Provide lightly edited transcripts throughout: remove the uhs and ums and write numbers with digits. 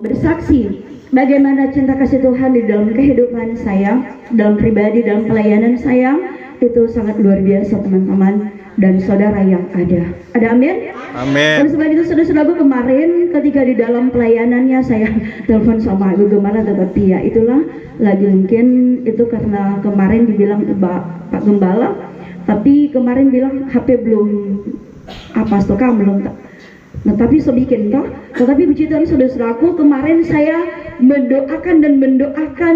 bersaksi bagaimana cinta kasih Tuhan di dalam kehidupan saya, dalam pribadi, dalam pelayanan saya. Itu sangat luar biasa teman-teman dan saudara yang ada. Ada amin? Amin. Oleh sebab itu saudara-saudaraku, kemarin ketika di dalam pelayanannya saya telepon sama Ibu Gembala, tetapi ya itulah lagi mungkin itu karena kemarin dibilang Pak Gembala, tapi kemarin bilang HP belum apa stokam belum tak. Nah, tapi sebikin toh. Tetapi puji Tuhan saudara-saudaraku, kemarin saya mendoakan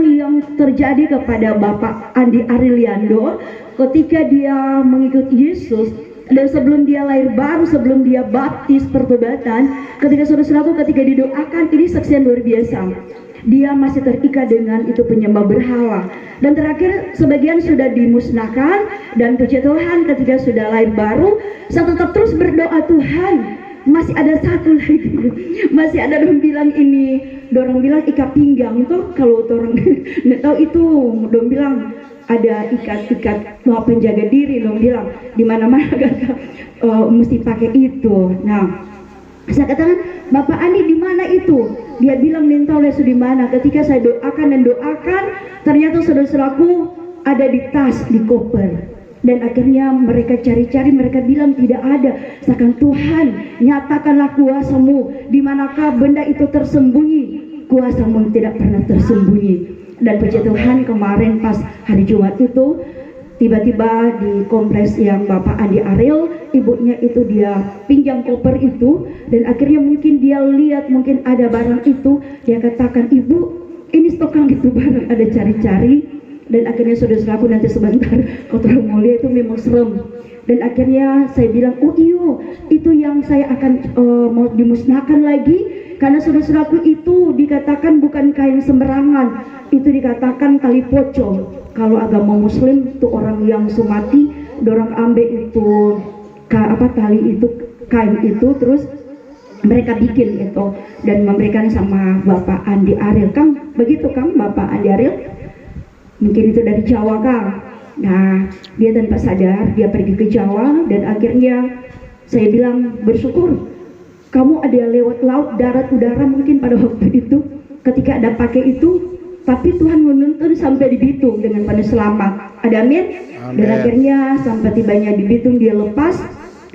yang terjadi kepada Bapak Andi Ariliando ketika dia mengikuti Yesus, dan sebelum dia lahir baru, sebelum dia baptis pertobatan, ketika saudara-saudaraku ketika didoakan, ini saksian luar biasa. Dia masih terikat dengan itu penyembah berhala, dan terakhir sebagian sudah dimusnahkan. Dan puji Tuhan ketika sudah lahir baru, saya tetap terus berdoa, Tuhan masih ada satu lagi, masih ada orang bilang ini, orang bilang ikat pinggang tuh kalau orang nggak tahu itu, orang bilang ada ikat mau penjaga diri, orang bilang di mana-mana kata mesti pakai itu. Nah, saya katakan, Bapak Andi di mana itu? Dia bilang nintau lesu di mana. Ketika saya doakan, ternyata saudara-saudaraku ada di tas, di koper. Dan akhirnya mereka cari-cari, mereka bilang tidak ada. Seakan Tuhan, nyatakanlah kuasa-Mu. Di manakah benda itu tersembunyi? Kuasa-Mu tidak pernah tersembunyi. Dan puji Tuhan kemarin pas hari Jumat itu, tiba-tiba di kompleks yang Bapak Andi Ariel, ibunya itu dia pinjam koper itu, dan akhirnya mungkin dia lihat mungkin ada barang itu, dia katakan, Ibu ini stokang itu barang, ada cari-cari. Dan akhirnya saudara-saudaraku nanti sebentar, kalau terlalu mulia itu memang serem. Dan akhirnya saya bilang, oh iyo, itu yang saya akan mau dimusnahkan lagi. Karena saudara-saudaraku itu dikatakan bukan kain sembarangan, itu dikatakan tali pocong. Kalau agama Muslim itu orang yang sumati, dorang ambil itu tali itu, kain itu, terus mereka bikin itu dan memberikan sama Bapak Andi Ariel. Kang, begitu Kang, Bapak Andi Ariel? Mungkin itu dari Jawa Kang. Nah, dia tanpa sadar dia pergi ke Jawa, dan akhirnya saya bilang, bersyukur kamu ada lewat laut, darat, udara mungkin pada waktu itu ketika ada pakai itu, tapi Tuhan menuntun sampai di Bitung dengan penuh selamat. Ada amin? Dan akhirnya sampai tibanya di Bitung dia lepas,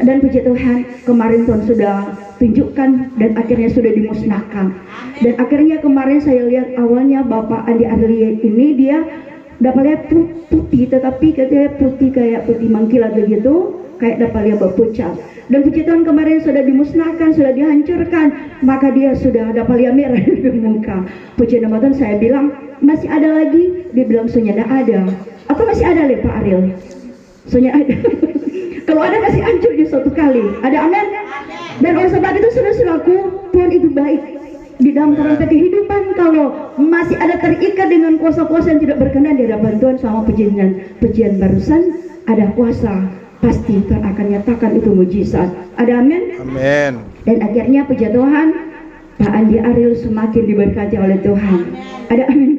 dan puji Tuhan kemarin Tuhan sudah tunjukkan dan akhirnya sudah dimusnahkan. Dan akhirnya kemarin saya lihat awalnya Bapak Andi Arli ini dia dapat lihat putih, tetapi katanya putih kayak putih mangkilat begitu, kayak dapat lihat berpucat. Dan puji Tuhan kemarin sudah dimusnahkan, sudah dihancurkan, maka dia sudah dapat lihat merah di muka. Puji nama Tuhan. Saya bilang, masih ada lagi? Dia bilang, sudah ada. Atau masih ada le Pak Ariel? Sudah ada. Kalau ada masih hancur di suatu kali. Ada amin? Dan oleh sebab itu saudara-saudaraku, Tuhan itu baik. Di dalam kerangka kehidupan, kalau masih ada terikat dengan kuasa-kuasa yang tidak berkenan di hadapan Tuhan, sama pujian barusan, ada kuasa, pasti Tuhan akan nyatakan itu mujizat. Ada amin? Amin. Dan akhirnya puji Tuhan, Pak Andi Ariel semakin diberkati oleh Tuhan. Ada amin?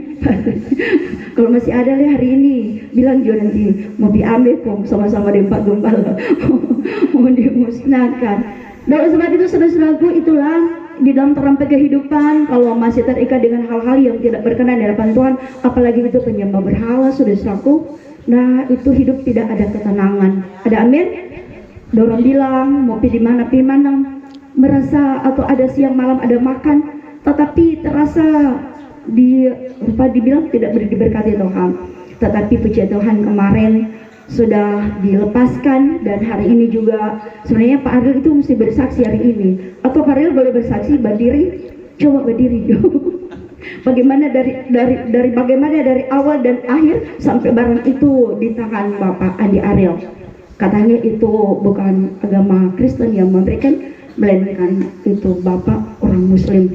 Kalau masih ada le hari ini, bilang juga nanti mau diambil kok sama-sama dengan Pak Gembala mau dimusnahkan. Dan oleh sebab itu saudara-saudaraku, itulah di dalam terang kehidupan, kalau masih terikat dengan hal-hal yang tidak berkenan di hadapan Tuhan, apalagi itu penyembah berhala, saudara-saudaraku, nah itu hidup tidak ada ketenangan. Ada amin? Dorong bilang mau pilih mana, merasa atau ada siang malam ada makan, tetapi terasa dibilang tidak diberkati Tuhan. Tetapi puji Tuhan kemarin sudah dilepaskan, dan hari ini juga sebenarnya Pak Ariel itu mesti bersaksi hari ini. Atau Pak Ariel boleh bersaksi berdiri? Coba berdiri dulu. Bagaimana dari awal dan akhir sampai barang itu di tangan Bapak Andi Ariel. Katanya itu bukan agama Kristen yang memberikan, melainkan itu Bapak orang Muslim.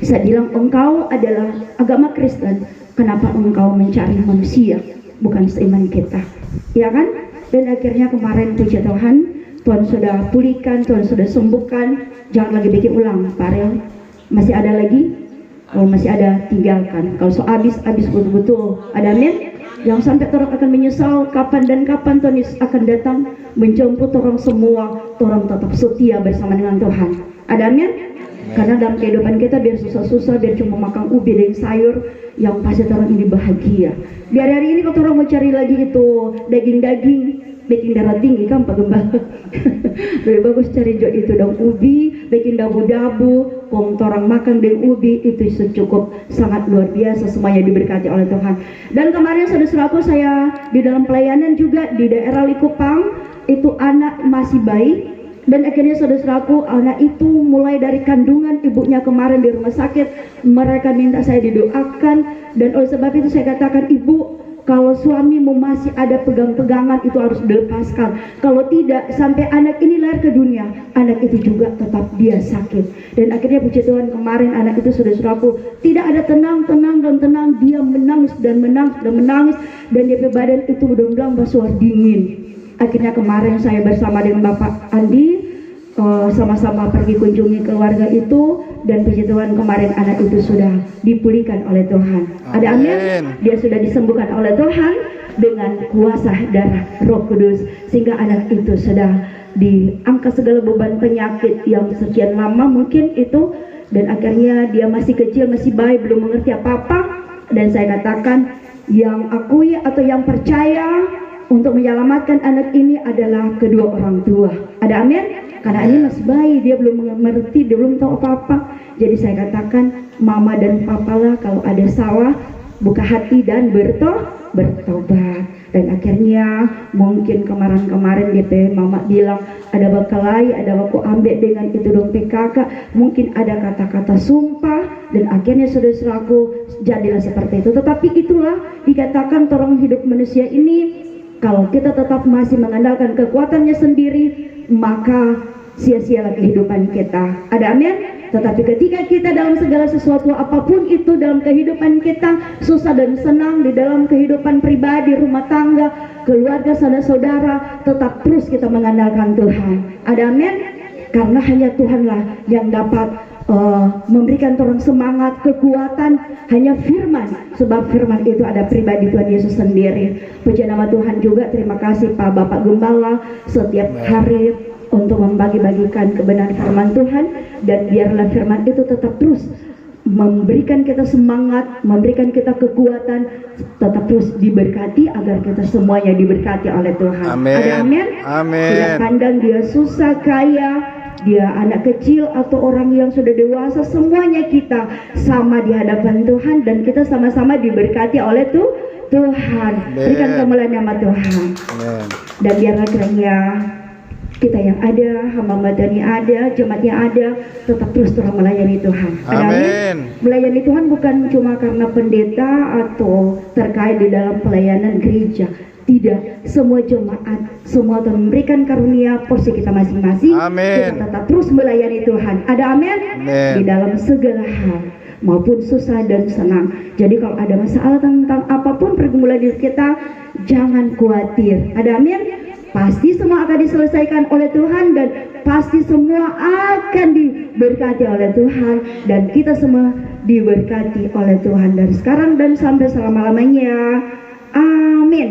Saya bilang, engkau adalah agama Kristen, kenapa engkau mencari manusia, bukan seiman kita, ya kan? Dan akhirnya kemarin puji Tuhan, Tuhan sudah pulihkan, Tuhan sudah sembuhkan. Jangan lagi bikin ulang, Pak Ariel. Masih ada lagi? Kalau masih ada, tinggalkan. Kalau so habis betul-betul. Ada amin? Yang sampai orang akan menyesal kapan Tuhan Yesus akan datang menjemput orang semua, orang tetap setia bersama dengan Tuhan. Ada amin? Karena dalam kehidupan kita biar susah-susah, biar cuma makan ubi dan sayur, yang pasti orang ini bahagia. Di hari-hari ini kalau orang mau cari lagi itu daging-daging, bikin darah tinggi kan Pak Gembala. Lebih bagus cari itu daun ubi, bikin dabu-dabu, kalau orang makan dengan ubi itu cukup sangat luar biasa, semuanya diberkati oleh Tuhan. Dan kemarin saudara-saudaraku saya di dalam pelayanan juga di daerah Likupang, itu anak masih bayi. Dan akhirnya saudara-saudaraku, anak itu mulai dari kandungan ibunya kemarin di rumah sakit, mereka minta saya didoakan. Dan oleh sebab itu saya katakan, ibu, kalau suamimu masih ada pegang-pegangan itu harus dilepaskan. Kalau tidak, sampai anak ini lahir ke dunia, anak itu juga tetap dia sakit. Dan akhirnya puji Tuhan kemarin anak itu saudara-saudaraku tidak ada tenang, dia menangis dan menangis, dan dia badan itu benar-benar bersuara dingin. Akhirnya kemarin saya bersama dengan Bapak Andi sama-sama pergi kunjungi keluarga itu, dan puji Tuhan kemarin anak itu sudah dipulihkan oleh Tuhan. Ada amin. Dia sudah disembuhkan oleh Tuhan dengan kuasa darah Roh Kudus, sehingga anak itu sudah diangkat segala beban penyakit yang sekian lama mungkin itu, dan akhirnya dia masih kecil, masih bayi, belum mengerti apa-apa. Dan saya katakan, yang akui atau yang percaya untuk menyelamatkan anak ini adalah kedua orang tua. Ada amin? Karena ini masih bayi, dia belum mengerti, dia belum tahu apa-apa. Jadi saya katakan, mama dan papa lah kalau ada salah, buka hati dan bertobat. Dan akhirnya mungkin kemarin DP mama bilang ada bakalai, ada baku ambek dengan itu dong PKK, mungkin ada kata-kata sumpah, dan akhirnya saudara-saudaraku jadilah seperti itu. Tetapi itulah dikatakan orang hidup manusia ini, kalau kita tetap masih mengandalkan kekuatannya sendiri, maka sia-sialah kehidupan kita. Ada amin? Tetapi ketika kita dalam segala sesuatu apapun itu dalam kehidupan kita, susah dan senang di dalam kehidupan pribadi, rumah tangga, keluarga, saudara-saudara, tetap terus kita mengandalkan Tuhan. Ada amin? Karena hanya Tuhanlah yang dapat memberikan orang semangat, kekuatan, hanya firman. Sebab firman itu ada pribadi Tuhan Yesus sendiri. Puji nama Tuhan juga. Terima kasih Pak Bapak Gembala setiap hari untuk membagi-bagikan kebenaran firman Tuhan, dan biarlah firman itu tetap terus memberikan kita semangat, memberikan kita kekuatan, tetap terus diberkati agar kita semuanya diberkati oleh Tuhan. Amin. Ada amin? Amin. Tidak pandang dia susah, kaya, dia anak kecil atau orang yang sudah dewasa, semuanya kita sama di hadapan Tuhan, dan kita sama-sama diberkati oleh Tuhan. Berikan kemuliaan nama Tuhan. Amen. Dan biarlah kiranya kita yang ada, hamba madani ada, jemaatnya ada, tetap terus melayani Tuhan. Amin. Melayani Tuhan bukan cuma karena pendeta atau terkait di dalam pelayanan gereja. Tidak, semua jemaat, semua Tuhan memberikan karunia porsi kita masing-masing. Amin. Kita tetap terus melayani Tuhan. Ada amin? Amin. Di dalam segala hal, maupun susah dan senang. Jadi kalau ada masalah tentang apapun pergumulan diri kita, jangan khawatir. Ada amin? Pasti semua akan diselesaikan oleh Tuhan, dan pasti semua akan diberkati oleh Tuhan, dan kita semua diberkati oleh Tuhan dari sekarang dan sampai selama-lamanya. Amin.